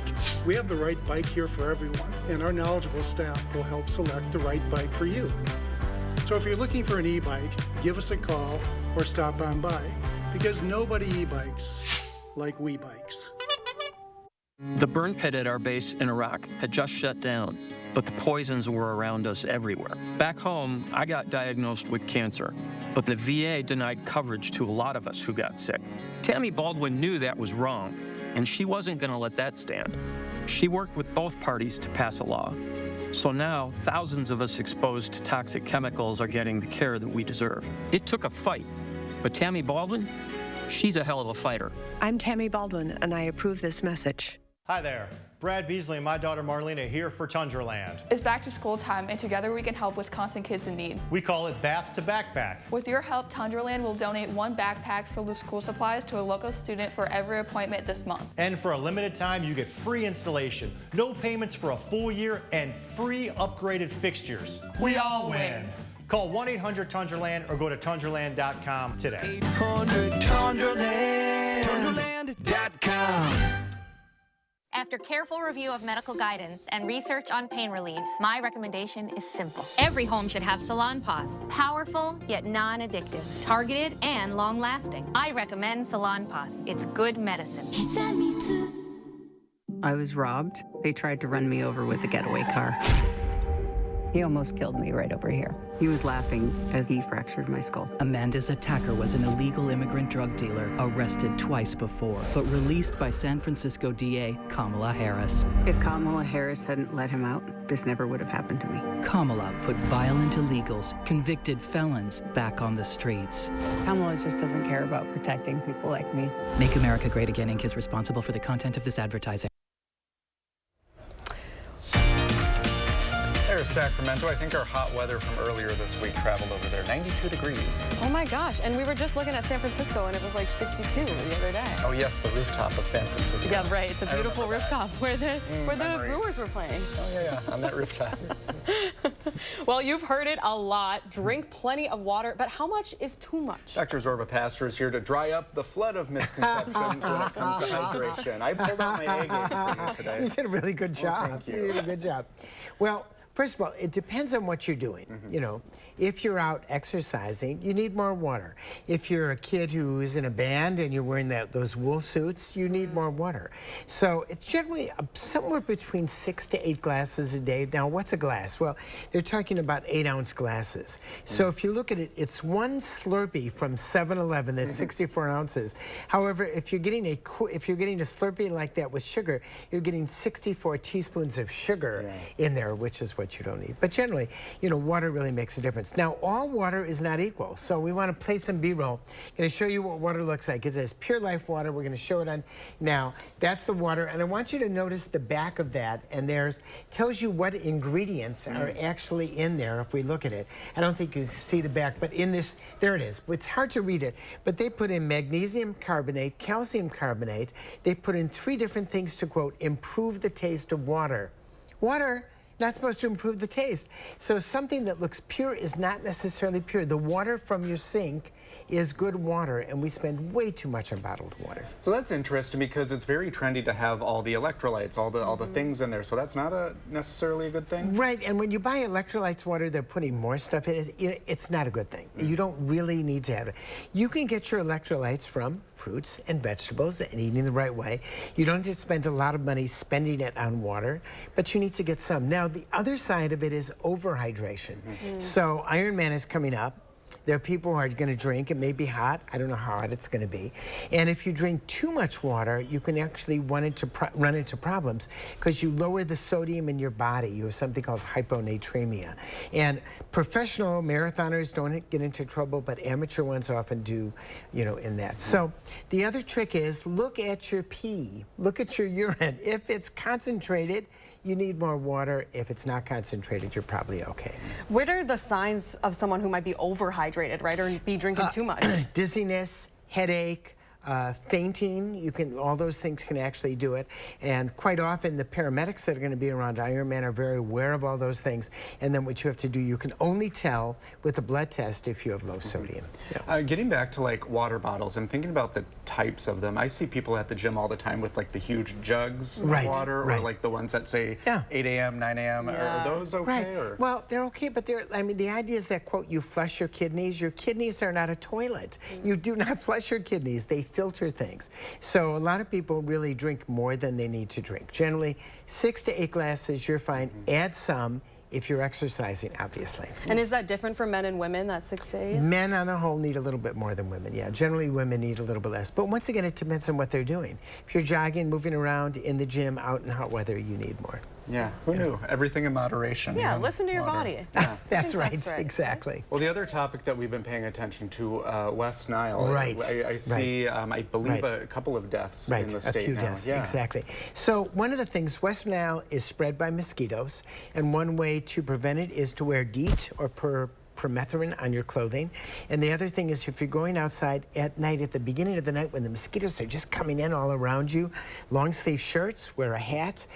We have the right bike here for everyone, and our knowledgeable staff will help select the right bike for you. So if you're looking for an e-bike, give us a call or stop on by, because nobody e-bikes like we bikes. The burn pit at our base in Iraq had just shut down, but the poisons were around us everywhere. Back home, I got diagnosed with cancer, but the VA denied coverage to a lot of us who got sick. Tammy Baldwin knew that was wrong, and she wasn't going to let that stand. She worked with both parties to pass a law. So now, thousands of us exposed to toxic chemicals are getting the care that we deserve. It took a fight, but Tammy Baldwin, she's a hell of a fighter. I'm Tammy Baldwin, and I approve this message. Hi there. Brad Beasley and my daughter Marlena here for Tundraland. It's back to school time, and together we can help Wisconsin kids in need. We call it Bath to Backpack. With your help, Tundraland will donate 1 backpack full of school supplies to a local student for every appointment this month. And for a limited time, you get free installation, no payments for a full year, and free upgraded fixtures. We all win. Call 1-800-TUNDRALAND or go to tundraland.com today. 800-TUNDRALAND. Tundraland.com. After careful review of medical guidance and research on pain relief, my recommendation is simple. Every home should have Salon Paws. Powerful, yet non-addictive. Targeted and long-lasting. I recommend Salon Paws. It's good medicine. I was robbed. They tried to run me over with a getaway car. He almost killed me right over here. He was laughing as he fractured my skull. Amanda's attacker was an illegal immigrant drug dealer, arrested twice before, but released by San Francisco DA Kamala Harris. If Kamala Harris hadn't let him out, this never would have happened to me. Kamala put violent illegals, convicted felons, back on the streets. Kamala just doesn't care about protecting people like me. Make America Great Again, Inc. is responsible for the content of this advertising. There's Sacramento. I think our hot weather from earlier this week traveled over there. 92 degrees. Oh my gosh, and we were just looking at San Francisco and it was like 62 the other day. Oh yes, the rooftop of San Francisco. Yeah, right, the beautiful rooftop where the Brewers were playing. Oh yeah, on that rooftop. Well, you've heard it a lot. Drink plenty of water, but how much is too much? Dr. Zorba Pastor is here to dry up the flood of misconceptions when it comes to hydration. I pulled out my A game for you today. You did a really good job. Thank you. You did a good job. Well, first of all, it depends on what you're doing. You know, if you're out exercising, you need more water. If you're a kid who's in a band and you're wearing those wool suits, you need more water. So it's generally somewhere between 6 to 8 glasses a day. Now, what's a glass? Well, they're talking about 8-ounce glasses. So if you look at it, it's 1 Slurpee from 7-Eleven that's 64 ounces. However, if you're getting a Slurpee like that with sugar, you're getting 64 teaspoons of sugar in there, which is what you don't need. But generally, you know, water really makes a difference. Now, all water is not equal, so we want to play some B-roll. I'm going to show you what water looks like. It says Pure Life water. We're going to show it on now. That's the water, and I want you to notice the back of that, and tells you what ingredients are actually in there if we look at it. I don't think you see the back, but in this, there it is. It's hard to read it, but they put in magnesium carbonate, calcium carbonate. They put in 3 different things to, quote, improve the taste of water. Water not supposed to improve the taste. So something that looks pure is not necessarily pure. The water from your sink is good water, and we spend way too much on bottled water. So that's interesting because it's very trendy to have all the electrolytes, all the things in there. So that's not necessarily a good thing? Right, and when you buy electrolytes water, they're putting more stuff in it. It's not a good thing. You don't really need to have it. You can get your electrolytes from fruits and vegetables and eating the right way. You don't have to spend a lot of money spending it on water, but you need to get some. Now, the other side of it is overhydration. So Ironman is coming up. There are people who are going to drink. It may be hot. I don't know how hot it's going to be. And if you drink too much water, you can actually run into problems because you lower the sodium in your body. You have something called hyponatremia. And professional marathoners don't get into trouble, but amateur ones often do, you know, in that. So the other trick is look at your pee. Look at your urine. If it's concentrated, you need more water. If it's not concentrated, you're probably okay. What are the signs of someone who might be overhydrated, right, or be drinking too much? Dizziness, headache, fainting, all those things can actually do it. And quite often the paramedics that are going to be around Ironman are very aware of all those things. And then what you have to do, you can only tell with a blood test if you have low sodium. Yeah. Getting back to like water bottles, I'm thinking about the types of them. I see people at the gym all the time with like the huge jugs of water, or like the ones that say 8 a.m., 9 a.m. Are those okay? Or? Well, they're okay, but I mean, the idea is that, quote, you flush your kidneys. Your kidneys are not a toilet. You do not flush your kidneys. They filter things. So a lot of people really drink more than they need to drink. Generally, 6 to 8 glasses, you're fine. Add some if you're exercising, obviously. And is that different for men and women, that 6 to 8? Men on the whole need a little bit more than women, yeah. Generally, women need a little bit less. But once again, it depends on what they're doing. If you're jogging, moving around, in the gym, out in hot weather, you need more. Yeah, who knew? Everything in moderation. Yeah, listen to your body. Yeah. That's right, exactly. Well, the other topic that we've been paying attention to, West Nile. Right. I see, I believe, a couple of deaths in the state a few now. deaths, exactly. So one of the things, West Nile is spread by mosquitoes, and one way to prevent it is to wear DEET or permethrin on your clothing. And the other thing is, if you're going outside at night, at the beginning of the night when the mosquitoes are just coming in all around you, long sleeve shirts, wear a hat,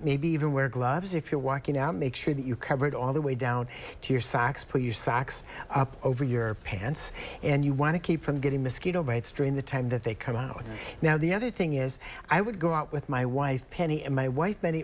maybe even wear gloves if you're walking out. Make sure that you cover it all the way down to your socks. Pull your socks up over your pants. And you want to keep from getting mosquito bites during the time that they come out. Now, the other thing is, I would go out with my wife, Penny, and my wife, Penny,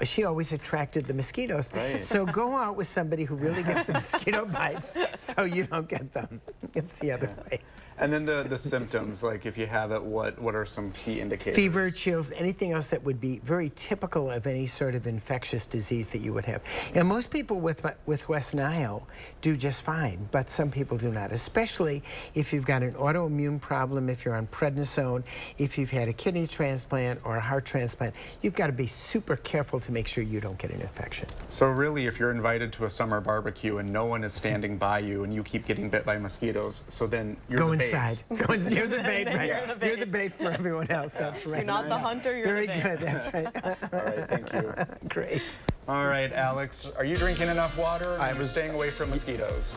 she always attracted the mosquitoes. So go out with somebody who really gets the mosquito bites so you don't get them. It's the other way. And then the symptoms, like if you have it, what are some key indicators? Fever, chills, anything else that would be very typical of any sort of infectious disease that you would have. And most people with West Nile do just fine, but some people do not, especially if you've got an autoimmune problem, if you're on prednisone, if you've had a kidney transplant or a heart transplant. You've got to be super careful to make sure you don't get an infection. So really, if you're invited to a summer barbecue and no one is standing by you and you keep getting bit by mosquitoes, so then you're Go inside. Go inside. You're the bait, right? You're the bait. You're the bait for everyone else. That's right. You're not the hunter, you're Very the bait. good. That's right. All right, thank you. Great. All right, Alex, are you drinking enough water, or are you staying away from mosquitoes?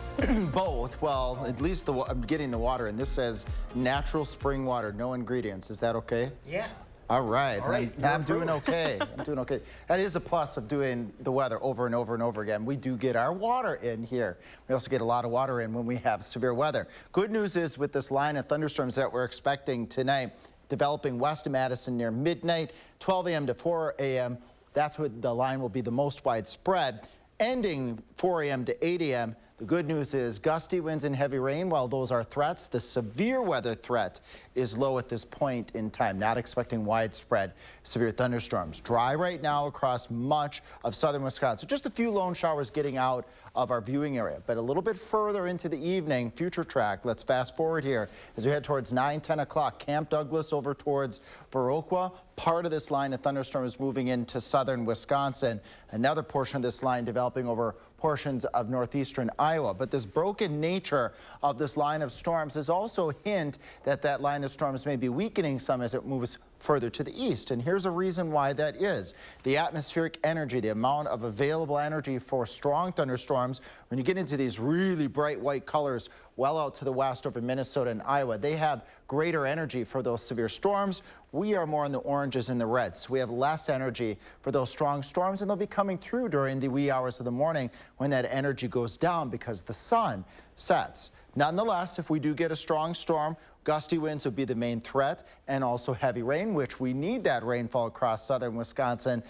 Both. Well, at least I'm getting the water, and this says natural spring water, no ingredients. Is that okay? Yeah. All right. I'm doing approved. okay. I'm doing okay. That is a plus of doing the weather over and over and over again. We do get our water in here. We also get a lot of water in when we have severe weather. Good news is, with this line of thunderstorms that we're expecting tonight, developing west of Madison near midnight, 12 a.m. to 4 a.m., that's when the line will be the most widespread. Ending 4 a.m. to 8 a.m., the good news is gusty winds and heavy rain. While those are threats, the severe weather threat is low at this point in time. Not expecting widespread severe thunderstorms. Dry right now across much of southern Wisconsin. Just a few lone showers getting out of our viewing area. But a little bit further into the evening, future track, let's fast forward here as we head towards 9, 10 o'clock. Camp Douglas over towards Viroqua. Part of this line of thunderstorm is moving into southern Wisconsin. Another portion of this line developing over portions of northeastern Iowa. But this broken nature of this line of storms is also a hint that that line of storms may be weakening some as it moves further to the east. And here's a reason why that is. The atmospheric energy, the amount of available energy for strong thunderstorms, when you get into these really bright white colors well out to the west over Minnesota and Iowa, they have greater energy for those severe storms. We are more in the oranges and the reds. So we have less energy for those strong storms, and they'll be coming through during the wee hours of the morning when that energy goes down because the sun sets. Nonetheless, if we do get a strong storm, gusty winds would be the main threat, and also heavy rain, which we need that rainfall across southern Wisconsin.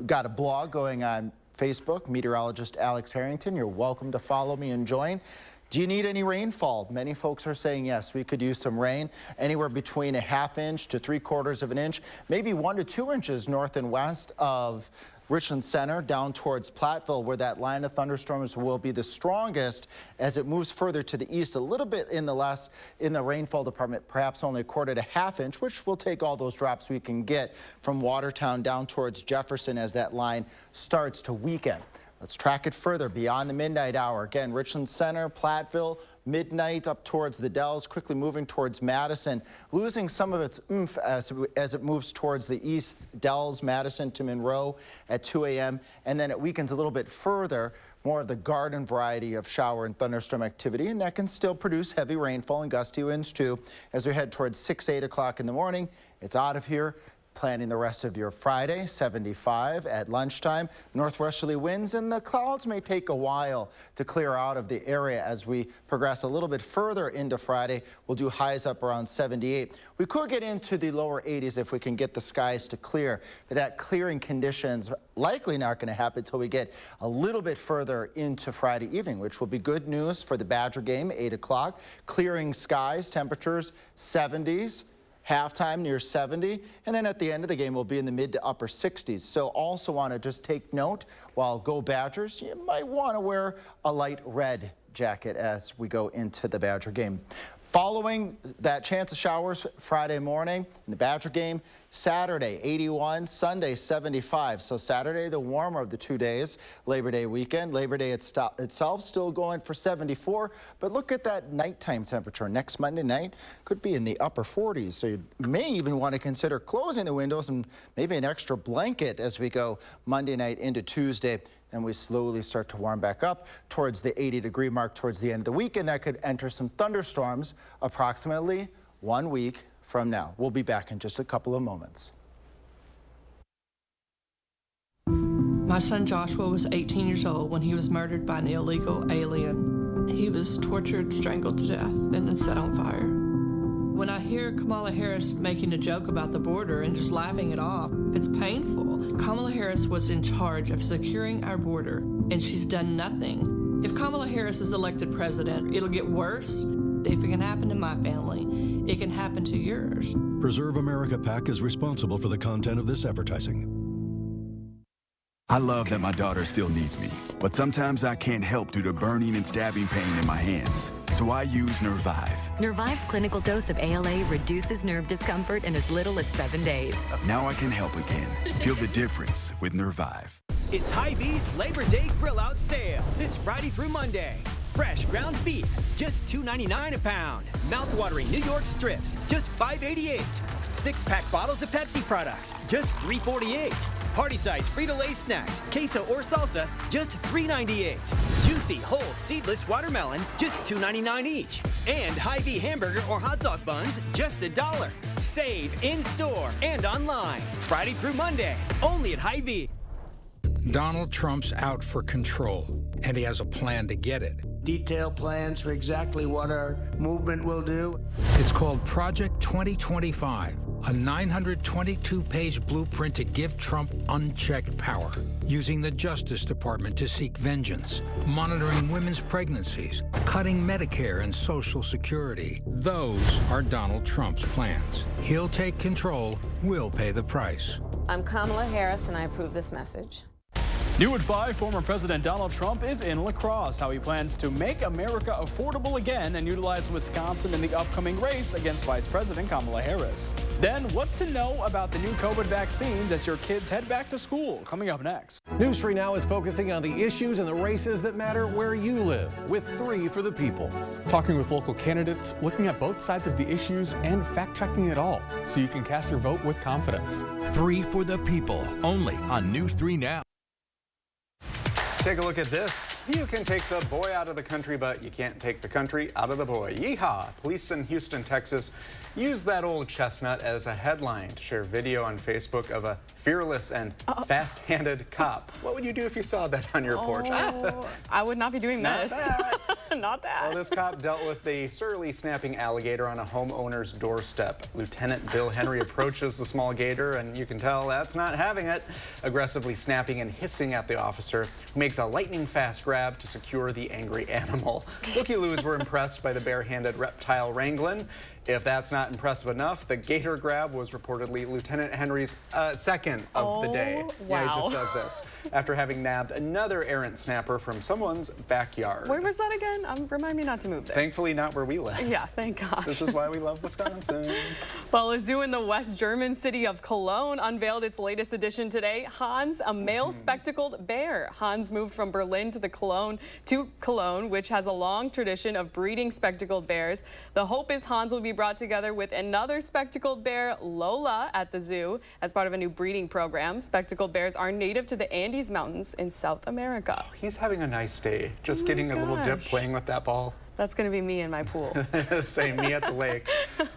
Got a blog going on Facebook, meteorologist Alex Harrington. You're welcome to follow me and join. Do you need any rainfall? Many folks are saying yes, we could use some rain, anywhere between a ½ inch to 3/4 of an inch, maybe 1 to 2 inches north and west of Richland Center down towards Platteville, where that line of thunderstorms will be the strongest as it moves further to the east. A little bit in the rainfall department, perhaps only 1/4 to ½ inch, which will take all those drops we can get from Watertown down towards Jefferson as that line starts to weaken. Let's track it further beyond the midnight hour. Again, Richland Center, Platteville, midnight up towards the Dells, quickly moving towards Madison, losing some of its oomph as it moves towards the east, Dells, Madison to Monroe at 2 a.m. And then it weakens a little bit further, more of the garden variety of shower and thunderstorm activity, and that can still produce heavy rainfall and gusty winds too. As we head towards 6, 8 o'clock in the morning, it's out of here. Planning the rest of your Friday, 75 at lunchtime. Northwesterly winds, and the clouds may take a while to clear out of the area as we progress a little bit further into Friday. We'll do highs up around 78. We could get into the lower 80s if we can get the skies to clear, but that clearing conditions likely not going to happen until we get a little bit further into Friday evening, which will be good news for the Badger game, 8 o'clock. Clearing skies, temperatures 70s. Halftime near 70, and then at the end of the game we'll be in the mid to upper 60s. So also want to just take note, while go Badgers, you might want to wear a light red jacket as we go into the Badger game. Following that chance of showers Friday morning in the Badger game, Saturday 81, Sunday 75. So Saturday the warmer of the 2 days, Labor Day weekend. Labor Day itself still going for 74, but look at that nighttime temperature. Next Monday night could be in the upper 40s. So you may even want to consider closing the windows and maybe an extra blanket as we go Monday night into Tuesday. And we slowly start to warm back up towards the 80-degree mark towards the end of the week, and that could enter some thunderstorms approximately 1 week from now. We'll be back in just a couple of moments. My son Joshua was 18 years old when he was murdered by an illegal alien. He was tortured, strangled to death, and then set on fire. When I hear Kamala Harris making a joke about the border and just laughing it off, it's painful. Kamala Harris was in charge of securing our border, and she's done nothing. If Kamala Harris is elected president, it'll get worse. If it can happen to my family, it can happen to yours. Preserve America PAC is responsible for the content of this advertising. I love that my daughter still needs me, but sometimes I can't help due to burning and stabbing pain in my hands. So I use Nervive. Nervive's clinical dose of ALA reduces nerve discomfort in as little as 7 days. Now I can help again. Feel the difference with Nervive. It's Hy-Vee's Labor Day Grill Out Sale this Friday through Monday. Fresh ground beef, just $2.99 a pound. Mouth-watering New York strips, just $5.88. 6-pack bottles of Pepsi products, just $3.48. Party-size Frito-Lay snacks, queso or salsa, just $3.98. Juicy, whole, seedless watermelon, just $2.99 each. And Hy-Vee hamburger or hot dog buns, just $1. Save in-store and online. Friday through Monday, only at Hy-Vee. Donald Trump's out for control, and he has a plan to get it. Detailed plans for exactly what our movement will do. It's called Project 2025, a 922-page blueprint to give Trump unchecked power, using the Justice Department to seek vengeance, monitoring women's pregnancies, cutting Medicare and Social Security. Those are Donald Trump's plans. He'll take control, we'll pay the price. I'm Kamala Harris, and I approve this message. New at 5, former President Donald Trump is in La Crosse, how he plans to make America affordable again and utilize Wisconsin in the upcoming race against Vice President Kamala Harris. Then, what to know about the new COVID vaccines as your kids head back to school, coming up next. News 3 Now is focusing on the issues and the races that matter where you live, with 3 for the people. Talking with local candidates, looking at both sides of the issues and fact-checking it all, so you can cast your vote with confidence. 3 for the people, only on News 3 Now. Take a look at this. You can take the boy out of the country, but you can't take the country out of the boy. Yeehaw! Police in Houston, Texas used that old chestnut as a headline to share video on Facebook of a fearless and fast-handed cop. What would you do if you saw that on your porch? I would not be doing this. Not that. Well, this cop dealt with the surly snapping alligator on a homeowner's doorstep. Lieutenant Bill Henry approaches the small gator, and you can tell that's not having it, aggressively snapping and hissing at the officer, who makes a lightning-fast grab to secure the angry animal. Looky-loos were impressed by the bare-handed reptile wrangling. If that's not impressive enough, the gator grab was reportedly Lieutenant Henry's second of the day. Wow. Yeah, he just does this. After having nabbed another errant snapper from someone's backyard. Where was that again? Remind me not to move there. Thankfully not where we live. Yeah, thank gosh. This is why we love Wisconsin. Well, a zoo in the West German city of Cologne unveiled its latest addition today, Hans, a male spectacled bear. Hans moved from Berlin to Cologne, which has a long tradition of breeding spectacled bears. The hope is Hans will be brought together with another spectacled bear, Lola, at the zoo as part of a new breeding program. Spectacled bears are native to the Andes Mountains in South America. He's having a nice day, just getting a little dip playing with that ball. That's going to be me in my pool. Same, me at the lake.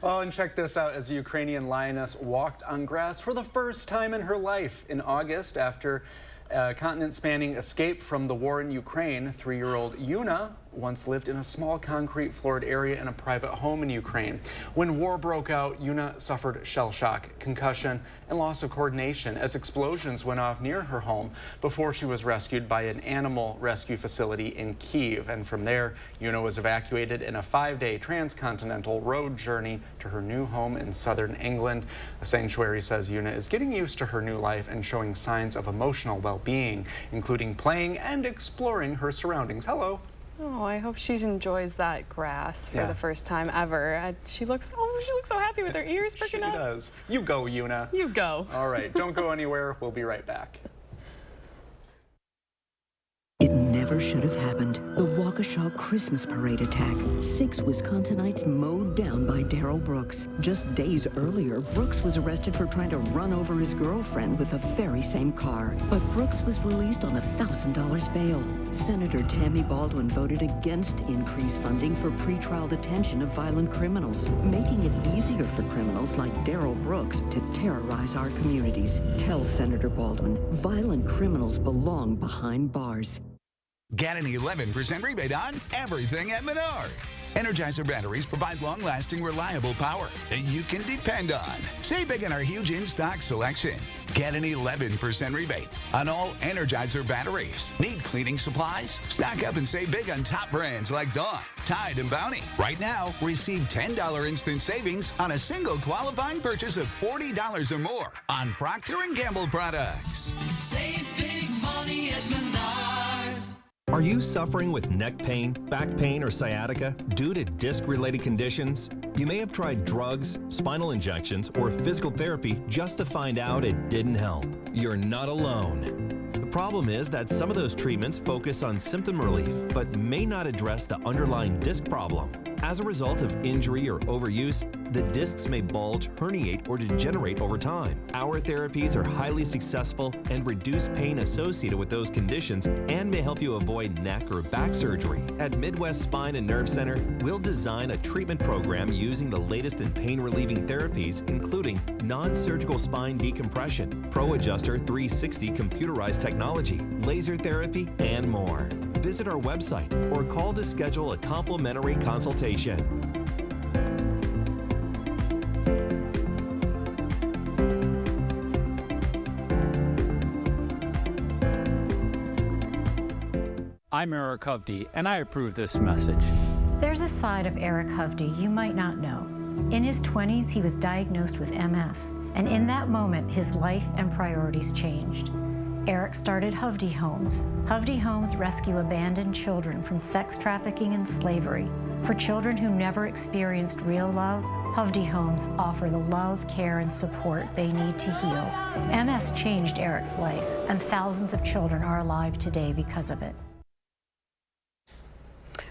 Oh, and check this out, as a Ukrainian lioness walked on grass for the first time in her life in August after a continent-spanning escape from the war in Ukraine. 3-year-old Yuna once lived in a small concrete floored area in a private home in Ukraine. When war broke out, Yuna suffered shell shock, concussion, and loss of coordination as explosions went off near her home before she was rescued by an animal rescue facility in Kyiv. And from there, Yuna was evacuated in a 5-day transcontinental road journey to her new home in southern England. The sanctuary says Yuna is getting used to her new life and showing signs of emotional well-being, including playing and exploring her surroundings. Hello. Oh, I hope she enjoys that grass for the first time ever. She looks so happy with her ears pricking up. She does. You go, Yuna. You go. All right, don't go anywhere. We'll be right back. It never should have happened. The Waukesha Christmas Parade attack. 6 Wisconsinites mowed down by Darrell Brooks. Just days earlier, Brooks was arrested for trying to run over his girlfriend with the very same car. But Brooks was released on $1,000 bail. Senator Tammy Baldwin voted against increased funding for pretrial detention of violent criminals, making it easier for criminals like Darrell Brooks to terrorize our communities. Tell Senator Baldwin, violent criminals belong behind bars. Get an 11% rebate on everything at Menards. Energizer batteries provide long-lasting, reliable power that you can depend on. Save big on our huge in-stock selection. Get an 11% rebate on all Energizer batteries. Need cleaning supplies? Stock up and save big on top brands like Dawn, Tide, and Bounty. Right now, receive $10 instant savings on a single qualifying purchase of $40 or more on Procter & Gamble products. Save big money at Menards. Are you suffering with neck pain, back pain, or sciatica due to disc-related conditions? You may have tried drugs, spinal injections, or physical therapy just to find out it didn't help. You're not alone. The problem is that some of those treatments focus on symptom relief, but may not address the underlying disc problem. As a result of injury or overuse, the discs may bulge, herniate, or degenerate over time. Our therapies are highly successful and reduce pain associated with those conditions and may help you avoid neck or back surgery. At Midwest Spine and Nerve Center, we'll design a treatment program using the latest in pain-relieving therapies, including non-surgical spine decompression, ProAdjuster 360 computerized technology, laser therapy, and more. Visit our website or call to schedule a complimentary consultation. I'm Eric Hovde, and I approve this message. There's a side of Eric Hovde you might not know. In his 20s, he was diagnosed with MS, and in that moment, his life and priorities changed. Eric started Hovde Homes. Hovde Homes rescue abandoned children from sex trafficking and slavery. For children who never experienced real love, Hovde Homes offer the love, care, and support they need to heal. MS changed Eric's life, and thousands of children are alive today because of it.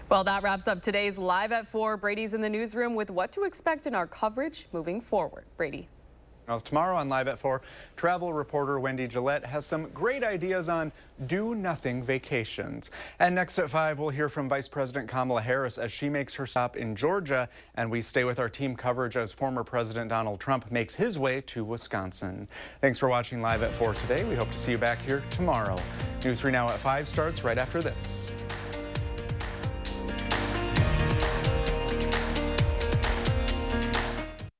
Well, that wraps up today's Live at 4. Brady's in the newsroom with what to expect in our coverage moving forward. Brady. Well, tomorrow on Live at 4, travel reporter Wendy Gillette has some great ideas on do-nothing vacations. And next at 5, we'll hear from Vice President Kamala Harris as she makes her stop in Georgia. And we stay with our team coverage as former President Donald Trump makes his way to Wisconsin. Thanks for watching Live at 4 today. We hope to see you back here tomorrow. News 3 Now at 5 starts right after this.